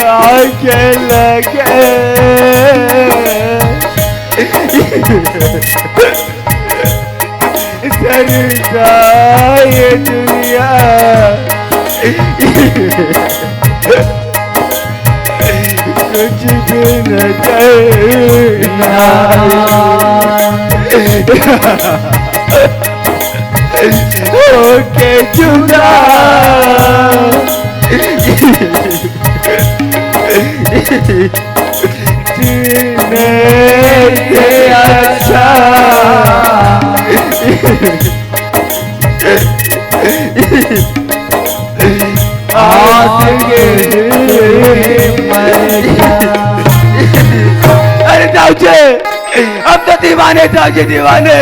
आके लगे सरसाए दुनिया कुछ भी नजर ना होके जुदा जीने से अच्छा अरे दाऊजे, अब तो दीवाने दाऊजे दीवाने।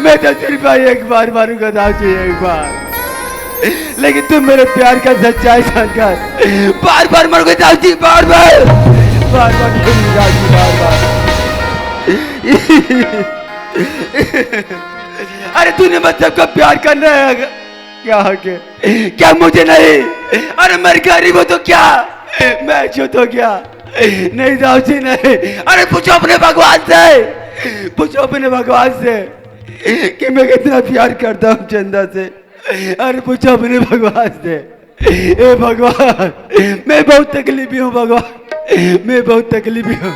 मैं तो सिर्फ एक बार मारूंगा दाऊजे, एक बार, लेकिन तुम मेरे प्यार का सच्चाई जानकर बार बार मरोगे दाऊजी, बार बार बार बार दाऊजी, बार बार। अरे तूने मतलब का प्यार करना है क्या? के क्या मुझे नहीं? अरे मैं गरीब हूं तो क्या, मैं जो तो क्या? नहीं दाऊजी नहीं। अरे पूछो अपने भगवान से, पूछो अपने भगवान से कि मैं कितना प्यार करता हूँ चंदा से। अरे पूछो अपने भगवान से। ए भगवान, मैं बहुत तकलीफी हूँ भगवान, मैं बहुत तकलीफी हूँ,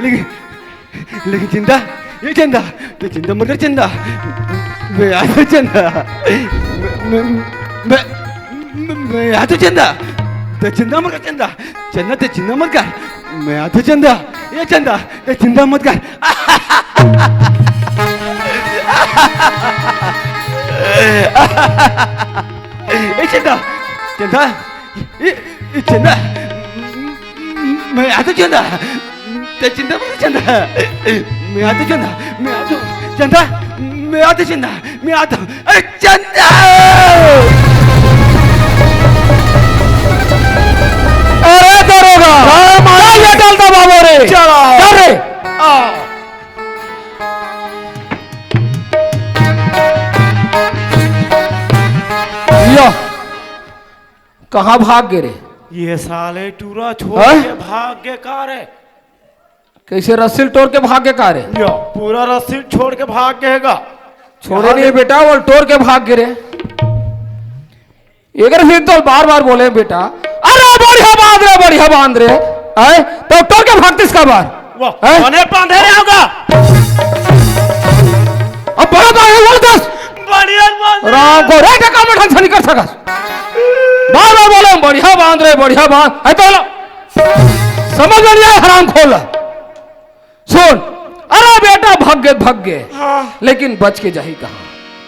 लेकिन चंदा, ये चंदा तो चंदा मर चंदा, मैं आ तो चंदा, मैं आ तो चंदा, तो चंदा मर चंदा, चंदा तो चंदा मत कर, मैं आ तो चंदा, ये चंदा तो चंदा मत कर। ये चंदा, चंदा, ये चंदा, मैं आ तो चंदा, तो चंदा मत चंदा, मैं आ तो चंदा, मैं आ तो चंदा, मैं आ तो चंदा, मैं आ तो, अरे चंदा! अरे दरोगा, क्या ये डालता बाबू रे? चलो, क्या रे? यो, कहाँ भाग गए रे? ये साले टूरा छोड़ हाँ? के भाग के कहा रे? कैसे रस्सी तोड़ के भाग के कहा रे? यो पूरा रस्सी छोड़ के भाग गएगा। छोड़े नहीं बेटा, वो तोड़ के भाग गए रे। एक फिर तो बार बार बोले बेटा, अरे बढ़िया बांध रे, बढ़िया बांध रे, आए तो तोड़ के भागते इसका बार। कौने बांधे रे होगा? अब बड़ा बांधे बोल दस, बढ़िया बांध राम को रे टका में ढंग से नहीं कर सका। बार बार बोले बढ़िया बांध रे, बढ़िया बांध, है तो समझ में नहीं आया हराम खोल। सुन, अरे बेटा भाग गए, हाँ। लेकिन बच के जाही कहाँ,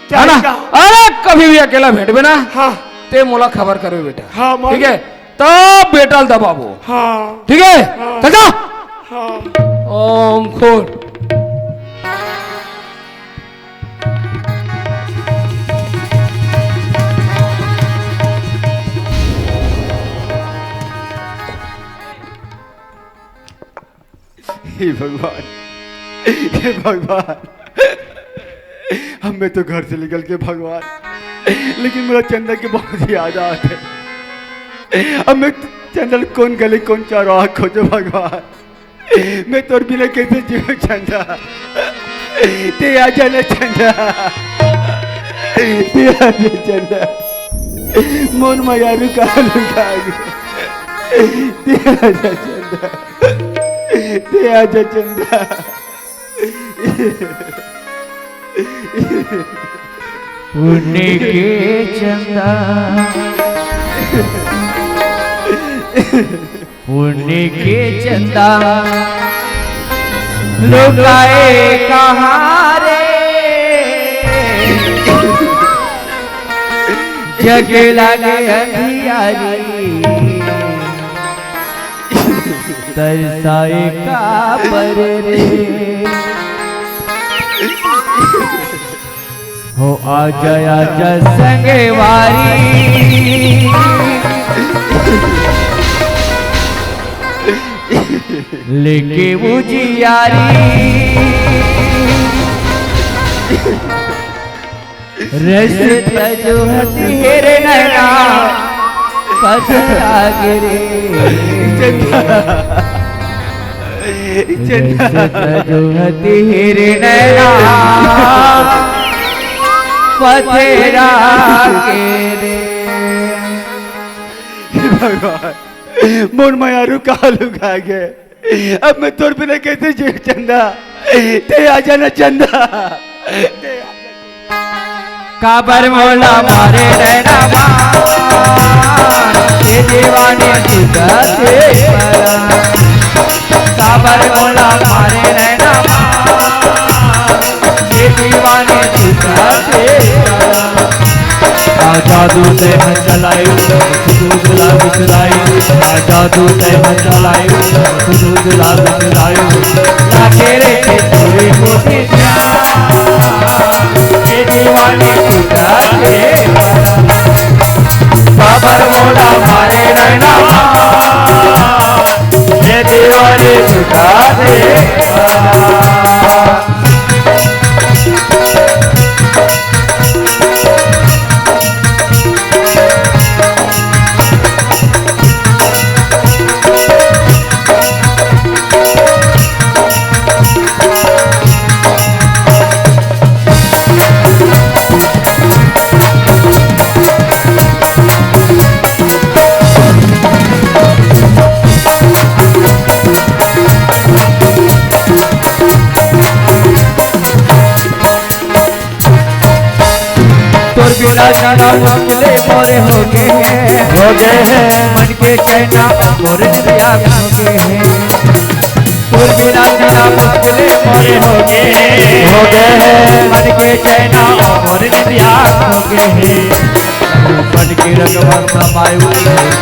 क्या है ना? अरे कभी भी अकेला भेंट में ना, हाँ ते मोला खबर करो बेटा, हाँ, ठीक है? तब बेटा दबाबो, हाँ ठीक है? चल जा। हाँ। ओम खोल। हे भगवान, हे भगवान, हमें तो घर से निकल के भगवान, लेकिन मेरा चंदा की बहुत याद आते। अब मैं चंदन कौन गली कौन चौराहा खोजो भगवान, मैं तोर बिना कैसे जीव चंदा, ते आ जाना चंदा, ते आ जा चंदा, मोन मायारू कहाँ लुका गया, ते आ जा चंदा, ते आ जा चंदा। उनके चंदा, उनके चंदा लुकाए कहाँ रे? जग लगे अंधियारी तरसाए का पर रे। हो आजा आजा संगवारी लेके उजियारी रस जो तेरे नैना पथरा गिरे रस जो तेरे नैना पथरा गिरे भगवान मोर मायारू कालू खा गए। अब मैं तोर बिना कैसे जीव चंदा, ते आ जाना चंदा। काबर मोला मारे नैना ये दीवाने जुगाते काबर मोला मारे नैना ये दीवाने जुगाते जादू से मैं चलाई दुला बिचलाई जादू से मैं चलाई दुला बिचलाई लागे रे तेरे मोती ये दीवाने जुगाते बाबर मोला मारे नैना ये दीवाने जुगाते जाना मुश्किले मोरे हो गए हैं मन के चैना मोरे दिया हो गए हैं तुर बिना जाना मुश्किले मोरे हो गए हैं मन के चैना मोरे दिया हो गए हैं मन की रंगवा समायु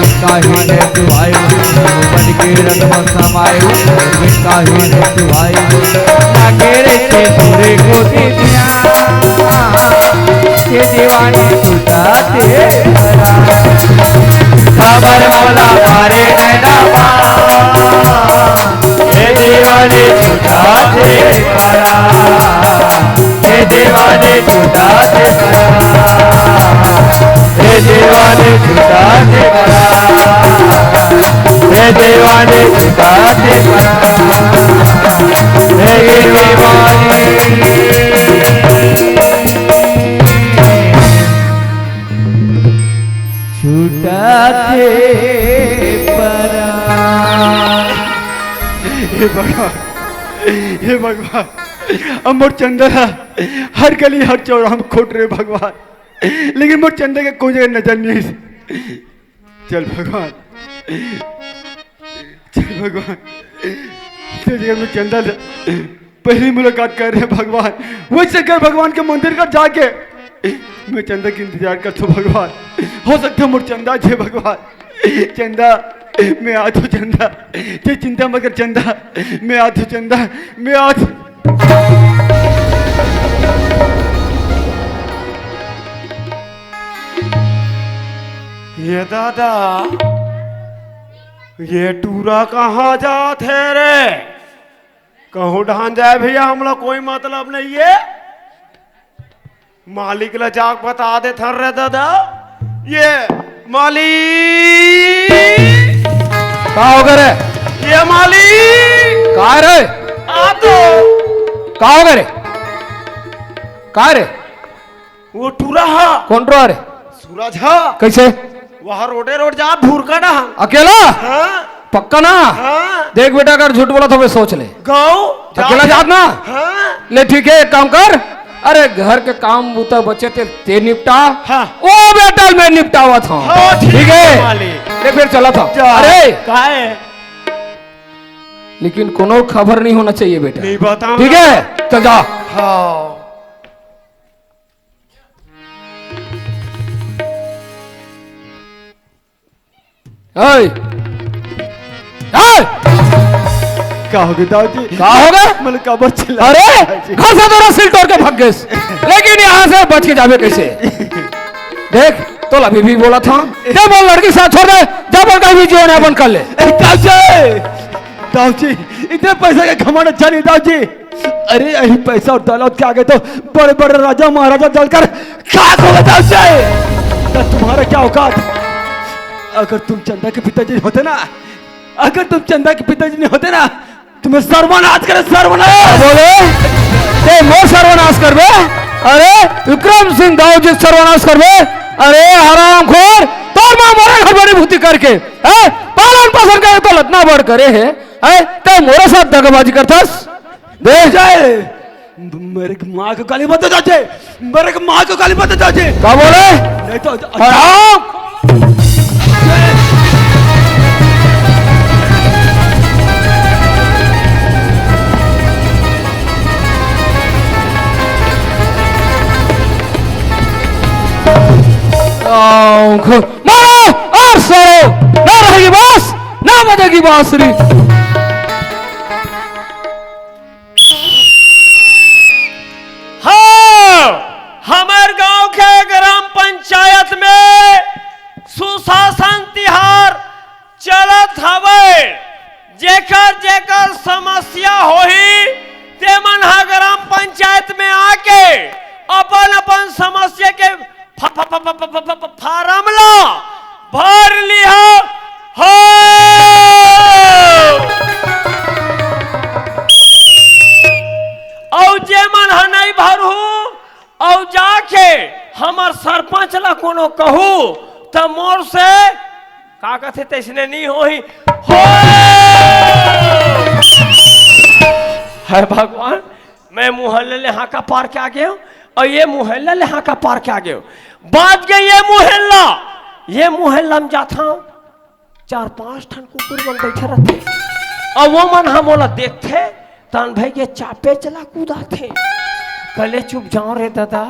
जिसका ही ने तू आयु मन की रंगवा समायु जिसका ही ने तू आयु लागे रे ते पूरे को दिया ये दीवाने छुटाते खबर मोला मारे नैना ये दीवाने छुटाते ये दीवाने छुटाते ये दीवाने छुटाते ये दीवाने छुटाते ये दीवाने छुटाते परा। हे भगवान, हे भगवान, अमर चंदा हर गली हर चौराहा में खोट रहे भगवान, लेकिन मोर चंदा के कोई जगह नजर नहीं। चल भगवान, चल भगवान, तेरी जगह में चंदा पहली मुलाकात कर रहे हैं भगवान, वैसे कर भगवान के मंदिर का जाके मैं चंदा की इंतजार करता हूँ भगवान। हो सकता है मोर चंदा जे भगवान, चंदा मैं आ तो चंदा, ते चिंता मत कर चंदा, मैं आ तो चंदा, मैं आ तो। ये दादा, ये टूरा कहाँ जाते रे? कहूँ ढान जाए भैया, हमला कोई मतलब नहीं है। मालिक ला जाग बता दे थर रे दादा। ये मालिक का हो गए रे? ये मालिक का रे? आ तो का हो गए रे? का रे? वो टूरा हा कौन रो रे? सूरज हा। कैसे? वहाँ रोडे रोड जा धूर का ना। अकेला? हाँ पक्का ना? हाँ। देख बेटा, अगर झूठ बोला तो वे सोच ले। गाँव अकेला जात ना? हाँ। ले ठीक है, एक काम कर, अरे घर के काम बूता बचे ते निपटा। हाँ। ओ बेटा मैं निपटावा था। हाँ, ठीक है मालिक। ले फिर चला था। अरे काहे? लेकिन कोनो खबर नहीं होना चाहिए बेटा। नहीं बताऊं। ठीक है, चल जा। हाँ। क्या हो गया दाऊजी? क्या हो गया? मतलब का बच्चे अरे घर से तो रस्सी तोड़ के भाग गए, लेकिन यहाँ से बच के जावे कैसे? देख तो अभी भी बोला था, जब वो लड़की साथ छोड़ दे, जब उनका भी जीवन यापन कर ले। दाऊजी, इतने पैसे का घमंड अच्छा नहीं दाऊजी। अरे यही पैसा और दौलत के आगे तो बड़े बड़े राजा महाराजा जलकर खाक हो जाओ जाए। तो तुम्हारा क्या औकात? अगर तुम चंदा के पिताजी होते ना, अगर तुम चंदा के पिताजी नहीं होते ना, तुम्हें सर्वनाश करे, सर्वनाश। बोले ते मोर सर्वनाश करबे? अरे विक्रम सिंह दाऊ जी सर्वनाश करबे? अरे हरामखोर, तोर मां मोरे घर बड़ी भूति करके है पालन पोषण करे तो लतना बढ़ करे है ते मोरे साथ दगाबाजी करथस। देख जाए मेरे माँ को गाली मत दो चाचे, मेरे माँ को गाली मत दो चाचे। क्या बोले? नहीं तो हराम मारो और सरो, ना रहेगी बांस ना बजेगी बांसुरी। हमारे गांव के ग्राम पंचायत में सुशासन तिहार चलत हवे। जेकर जेकर समस्या होही ते मन हा ग्राम पंचायत में आके अपन अपन समस्या के फार्म ला भर लिया हो। और जे मन हा नहीं भरू और जाके हमार सरपंच ला कोनो कहू तो मोर से का कथे तैसने नहीं होही हो। है भगवान, मैं मुहल्ले ले हाका पार के आ गया और ये मुहल्ला ले हाका पार के आ गया। बात गई ये मुहल्ला में जाता हूँ 4-5 ठन कुकुर मन बैठे रहते और वो मन हम बोला देखते तन भाई के चापे चला कूदा थे। कले चुप जाओ रे दादा।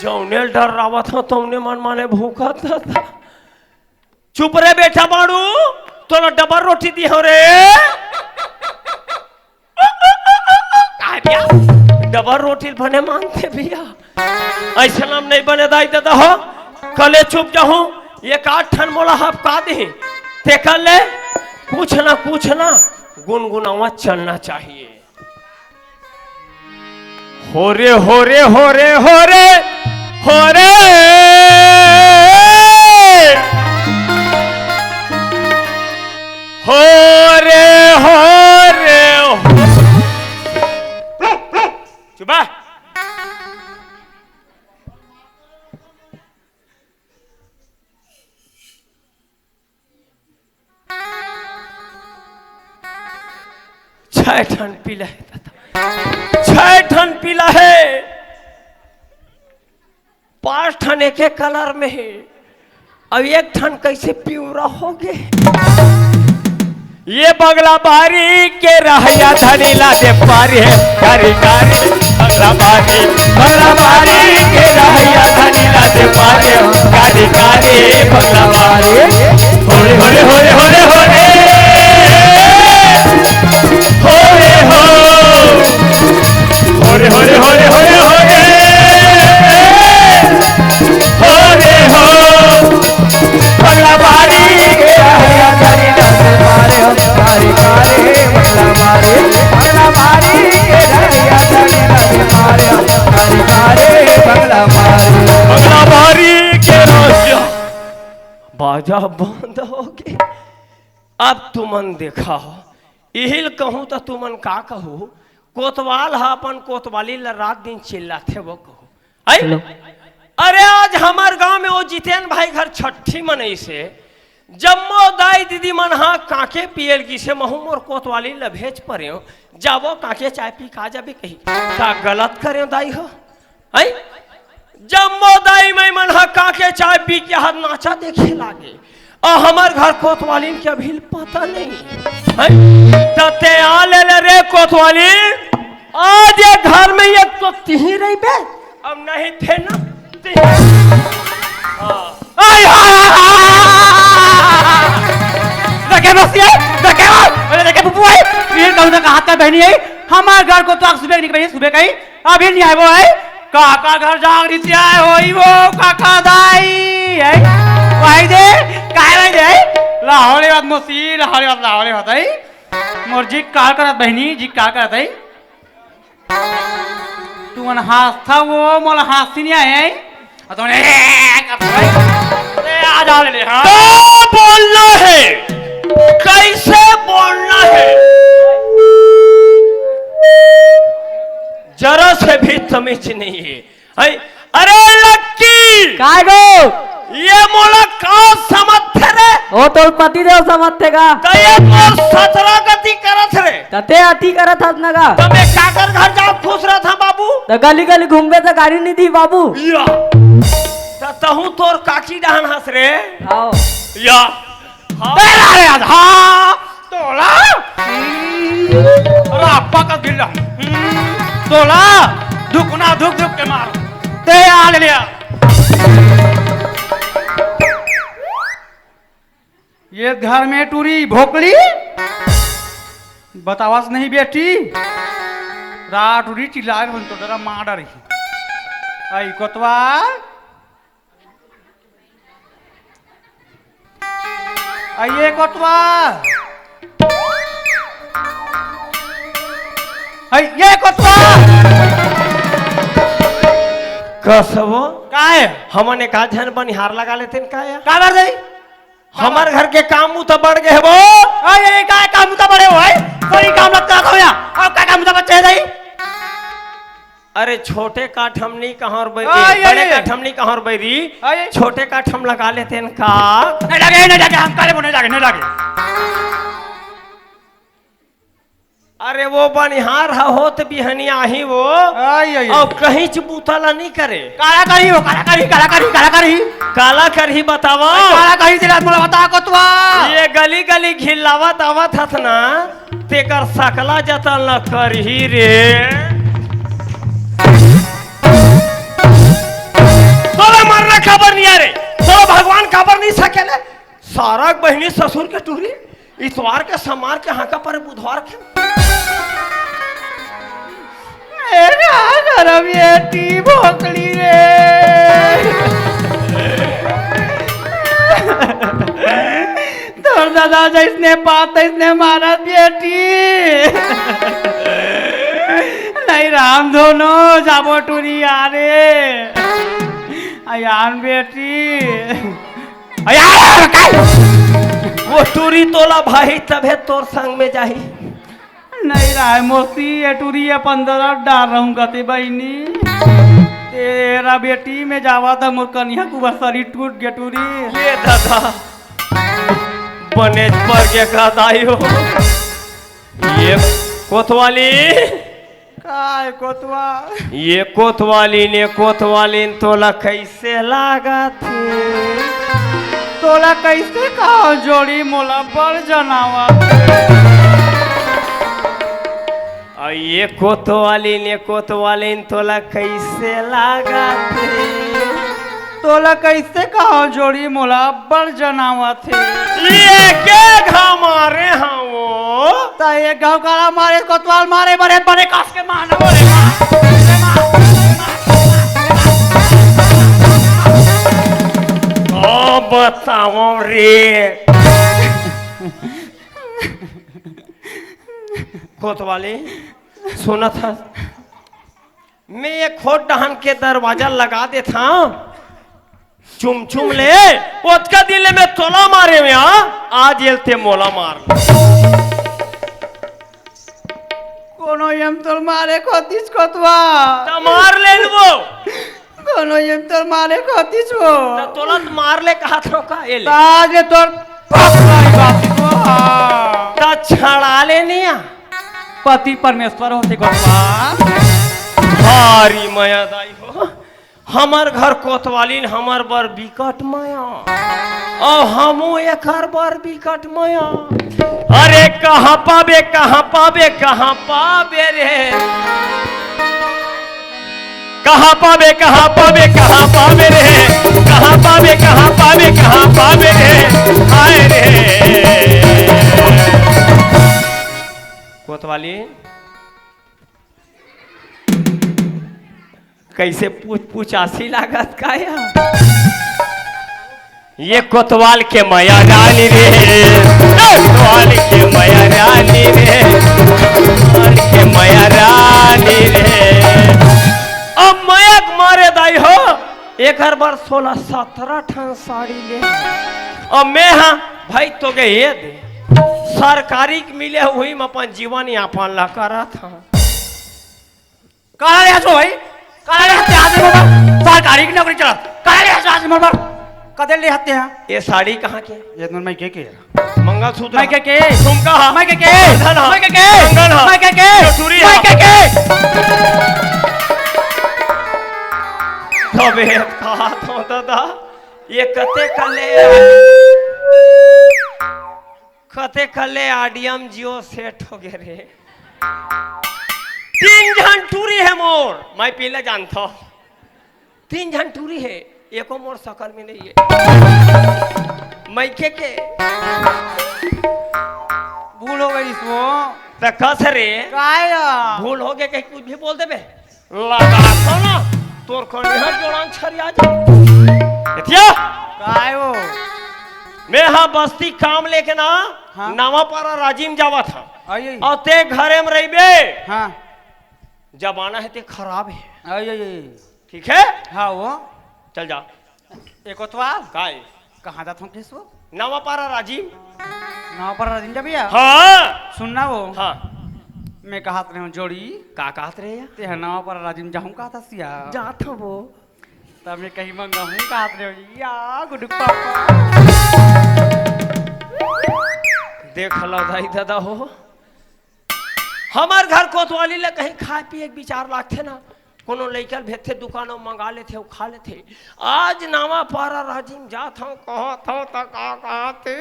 जौने डर रहा था तुमने मन माने भूखा था। चुप रे बेटा बाड़ू, तो डबल रोटी दी हो रे। डबल रोटी बने मानते भैया, ऐसा नाम नहीं बने दाई दादा हो। कले चुप जाओ, ये 8 ठन मोला हफ का दे ते कर ले। कुछ ना गुनगुनावा चलना चाहिए। हो रे हो रे हो रे हो रे हो रे हो रे हो रे चुपा। छह ठन पीला है दादा, 6 ठन पीला है, 5 ठन एक कलर में है और 1 ठन कैसे प्यूरा हो गए। ये बगला बारी के रहया धनीला दे पारी है कारी कारी। बगला बारी के रहया धनीला दे पारी है कारी कारी। बगला बारी होरे होरे होरे होरे होरे होरे हो होरे होरे होरे होरे होरे होरे हो। बगला बारी के रहया धनीला दे पारी है कारी कारी। बगला बारी के रहया धनीला दे पारी है कारी कारी। बगला बारी के रहया बाजा बंद हो गए। अब तुमन देखा हो, इहिल कहूँ तो तुमन का कहू। कोतवाल है अपन कोतवाली ला रात दिन चिल्लाते वो कहू। अरे आज हमार गांव में वो जितेन भाई घर छठी मनई से जम्मो दाई दीदी मन हाँ काके पियल की से महू मोर कोतवाली ला भेज परे हो। जाबो काके चाय पी का जाबे कही का गलत करे दाई हो। आई जम्मो दाई में मन हाँ काके चाय पी के हाथ नाचा देखे लागे और हमार घर कोतवाली के अभी पता नहीं। तते आ ले रे कोतवाली, आज ये घर में ये तो तिही रही बे, अब नहीं थे ना बहनी है हमारे घर को तो सुबह निकल सुबह कहीं अभी नहीं आए वो है काका घर जाग रीति आए हो वो काका दाई है। वाई दे काय वाई दे लावले बात मोसी लावले बात आहे मोर जी काय करत बहिणी जी काय करत आहे तू मन हास्था वो मला हास्ती नहीं आहे आता आ जा ले हां क्या बोलना है, कैसे बोलना है, जरा से भी तमीज नहीं है। अरे लक्की काय गो ये मोला का समझते रे हो तो पतिदेव समजते का ये मोर सतरा गति करत रे तते अति करत हस ना का तमे काकर घर जाओ खुश रहा था बाबू तो गली गली घूमबे तो गाड़ी नहीं दी बाबू या तहू तोर काकी डहन हंस रे आओ या अरे आज हां तोला राप्पा का दिल तोला दुखना दुख दुख के मार ते आ ले लिया ये घर में टूरी भोकली बतावास नहीं बेटी रात उड़ी चिल्लाए बन तो जरा मार रही आई कोतवा आइए कोतवा आइए कोतवा कसवो का है हमने का झन बनिहार लगा लेते का या का कर दई हमार घर के काम तो बढ़ गए वो अरे का काम तो बड़े हो है कोई काम लगता हो या और का काम तो बच्चे दई अरे छोटे काठ हमनी कहाँ और बैरी आय, बड़े आय, काठ हमनी कहाँ और बैरी आय। छोटे काठ हम लगा लेते हैं का नहीं लगे हम काले बोने लगे नहीं लगे अरे वो बनिहार हो तो बिहनिया ही वो आई और कहीं चबूतला नहीं करे काला करी हो काला करी काला कर ही बतावा काला करी दिला मोला बता कोतवा ये गली गली घिलावत आवत हथ ना तेकर सकला जतन न करही रे तोला मरना खबर नहीं आ रे तो भगवान खबर नहीं सकेले सारा बहनी ससुर के टूरी इतवार के समार के हाका पर बुधवार के घर बेटी भोकली रे तोर दादा जिसने पात इसने मारा बेटी नहीं राम दोनों जाबो टूरी आरे आयान बेटी आयान वो टूरी तोला भाई तबे तोर संग में जाही नहीं रहा है मोसी ये टूरी है 15 डाल रहूंगा ते बहनी तेरा बेटी में जावा था मोर कन्या को शरीर टूट गया टूरी ये दादा बने पर के दाई हो ये कोतवाली काय कोतवा ये कोतवाली ने कोतवाली तोला कैसे लागा थी तोला कैसे कहा जोड़ी मोला बड़ जनावा और ये कोतवाली ने कोतवाली तोला कैसे लागा थे तोला कैसे कहा जोड़ी मोला बड़ जनावा थे ये के घाव मारे हाँ वो ता ये गांव काला मारे कोतवाल मारे बड़े बड़े कास के मारना बोले ओ बताओ रे कोतवाली सुना था मैं ये खोट डहन के दरवाजा लगा दे था चुम चुम ले उसका दिल में तोला मारे में आज येलते मोला मार कोनो यम तोल मारे खोतीस कोतवा तो मार ले वो कोनो यम तोल मारे खोतीस वो तो तोला तो मार ले कहा था का ये ले ताज तोर पकड़ाई बात को तो छड़ा ले नहीं पति परमेश्वर होते कोतवा भारी माया दाई हो हमार घर कोतवाली हमार बर बिकट माया और हमू एक बर बिकट माया अरे कहाँ पाबे कहाँ पाबे कहाँ पाबे रे कहाँ पाबे कहाँ पाबे कहाँ पाबे रे कहाँ पाबे कहाँ पाबे कहाँ पाबे रे हाय रे कोतवाली कैसे पूछ पूछ आसी लागत का या ये कोतवाल के माया रानी रे, कोतवाल के माया रानी रे, कोतवाल के माया रानी रे। अब मयक मारे दाई हो एक हर बार 16-17 ठन साड़ी ले। अब मैं हाँ भाई तो के ये दे सरकारी मिले हुई में अपन जीवन यापन ला करा था। कहाँ रहे भाई, कहाँ रहे आदमी बाबा, सरकारी की नौकरी चला, कहाँ रहे आदमी बाबा, कदे ले आते हैं। ये साड़ी कहाँ के? ये तो मैं के मंगलसूत्र। मैं के तुम कहा? मैं के कंगन हाँ। मैं के कंगन हाँ। मैं के चूड़ी मैं हाँ। के तबे कहा तो दादा ये कते कले आडियम जियो सेट हो गए रे। 3 जन टूरी है मोर, मैं पहले जानता 3 जन टूरी है, एको मोर शकल में नहीं है। मैं के भूल हो गई इसको तो कस रे काया भूल हो गए, कहीं कुछ भी बोल देबे लगा तो ना तोर कनिहर जोड़ान छरिया जा एथिया कायो मैं हाँ बस्ती काम लेके ना हाँ? नवा पारा राजीम जावा था आई और ते घरे में रहिबे। हाँ जमाना है ते खराब है, आई ठीक है? हाँ वो चल जा। एक कोतवाल काय कहाँ जाता हूँ किसको नवा पारा राजीम? ना पर राजिंदा भैया हाँ सुनना वो हाँ मैं कहा रहे हूँ जोड़ी का कहत रहे या? ते नवा पर राजिम जाऊँ कहा था सिया जात हो वो तब मैं कहीं मंगा हूँ कहा रहे हो या गुड्डू पापा देख लो दाई दादा हो हमार घर कोतवाली ले कहीं खाए पिए के विचार लागते ना, कोनो लइकल भेजते दुकानों मंगा लेते खा लेते। आज नावा पारा राजीम जात हूँ कहत हूँ तो का कहते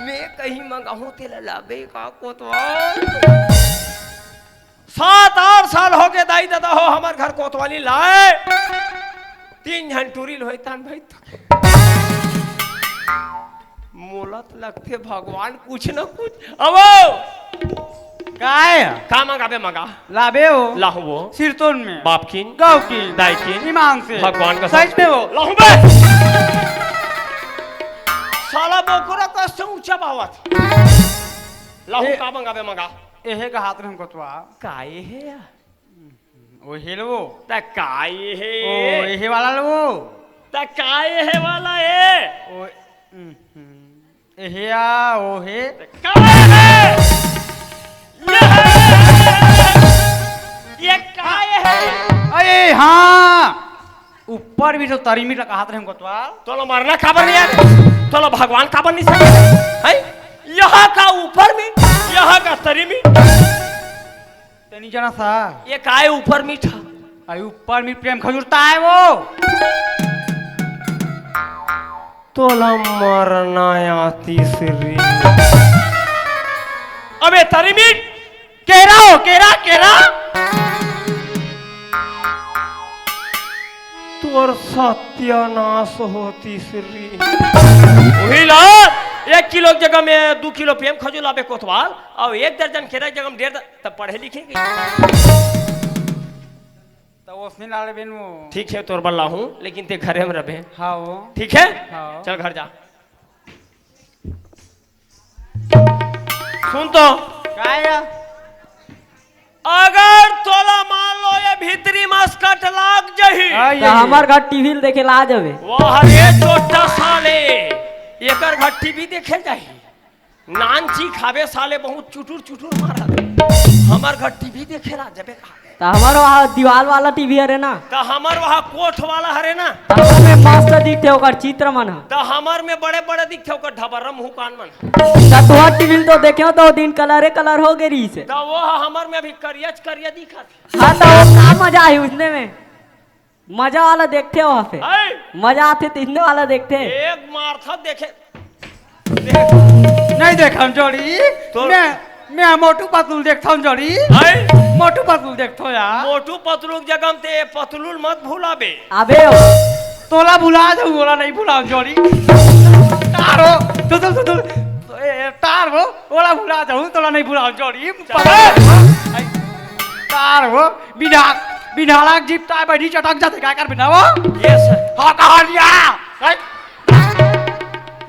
मैं कहीं मंगाहूँ तेला लाबे का कोतवाल। 7-8 साल हो गए दाई दादा हो हमार घर कोतवाली लाए, 3 जन टूरी लोहितान भाई तो मोलत लगते भगवान कुछ न कुछ। अब काय का मंगाबे मंगा लाबे हो लाहू वो सिरतोन में बाप की गाँव की दाई की ईमान से भगवान का सच में हो लाहू बे साला बोकुरा का से ऊंचा बावत लाहू का मंगाबे मंगा एहे का हाथ में हमको तो काए है या ओ हेलो त काए है ओ एहे वाला लो त काए है वाला है ओ एहे आ ओ हे काए है ये काए है। अरे हाँ ऊपर भी तो तरी मीटर का हाथ में हमको तो लो मरना काबर नहीं यार, तो लो भगवान काबर नहीं सके है? यहाँ का ऊपर में यहाँ का तरी में तेनी जना सा ये काय ऊपर मीठा आई ऊपर में प्रेम खजूरता है वो तोला मरना या तीसरी अबे तरी मीठ केरा हो केरा केरा तोर सत्यानाश हो तीसरी वही ला 1 किलो की जगह में 2 किलो प्रेम खजूर लाबे कोतवाल और 1 दर्जन केरा की जगह में 1.5 तब पढ़े लिखेगी तो उसने लाले बेन वो ठीक है तोर बल्ला हूँ लेकिन ते घरे में रहे हाँ वो ठीक है हाँ। चल घर जा। सुन तो काया अगर तोला मान लो ये भीतरी मस्कट लाग जही तो हमार घर टीवी देखे ला जावे वाह रे छोटा साले एकर घर टीवी देखे जाही नान ची खावे साले बहुत चुटुर चुटुर मारा हमार घर टीवी देखे ला जबे का तो हमार वहाँ दीवार वाला टीवी है ना, तो हमार वहाँ कोठ वाला हरे ना, तो हमार में मस्त दिखते ओकर चित्र मन है। तो हमार में बड़े बड़े दिखते ओकर ढबर्रा मुंह कान मन तो तुहार टीवी तो देखे तो दिन कलर हो गई रही से। तो वो हमार में अभी करिया दिखा हाँ तो वो का मजा है उसने में, मजा वाला देखते हो वहाँ पे है मजा आते तीसने वाला देखते हैं। एक मार्था देखे नहीं देखा जोड़ी तो मैं मोटू पतलू देखता हूँ जोड़ी है मोटू पतलू देखता हूँ यार मोटू पतलू की जगह ते पतलूल मत भूलाबे अबे ओ, तोला भुला दो बोला नहीं भुला जोड़ी तारो तो तार हो ओला भुला दो तोला नहीं भुला जोड़ी तार हो बिना बिना लाग जीप ताय बैठी चटक जाते क्या कर बिना वो यस हाँ कहा लिया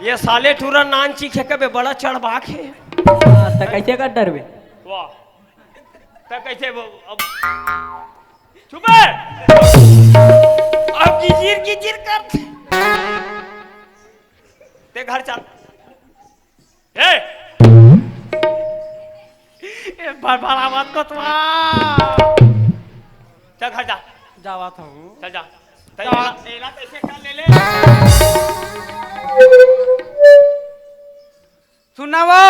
ये साले टूरा नान चीखे के बड़ा चढ़बाक है। तो कैसे कर डरबे? वाह तो कैसे अब चुप है अब गिजिर कर ते घर चल बड़ा बात को तो चल घर जा जावा था चल जा एला कैसे कर ले ले सुना वो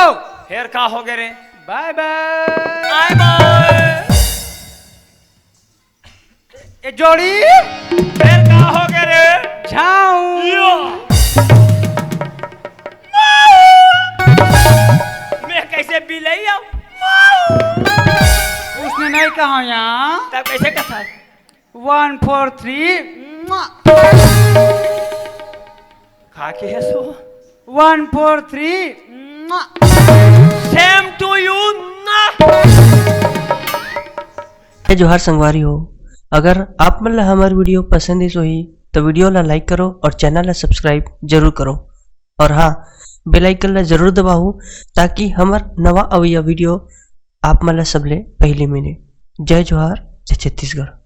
फिर का हो गए रे बाय बाय बाय बाय ये जोड़ी फिर का हो गए रे जाऊं मैं कैसे बिलई अब उसने नहीं कहा यहाँ तब कैसे कथा 1 4 3 खा के है सो 1 4 3 सेम टू यू ना जोहार संगवारी हो। अगर आप मन ला हमार वीडियो पसंद ही सोही तो वीडियो ला लाइक करो और चैनल ला सब्सक्राइब जरूर करो और हाँ बेल आइकन ला जरूर दबाओ ताकि हमार नवा अवैया वीडियो आप मन ला सबले पहले मिले। जय जोहार, जय छत्तीसगढ़।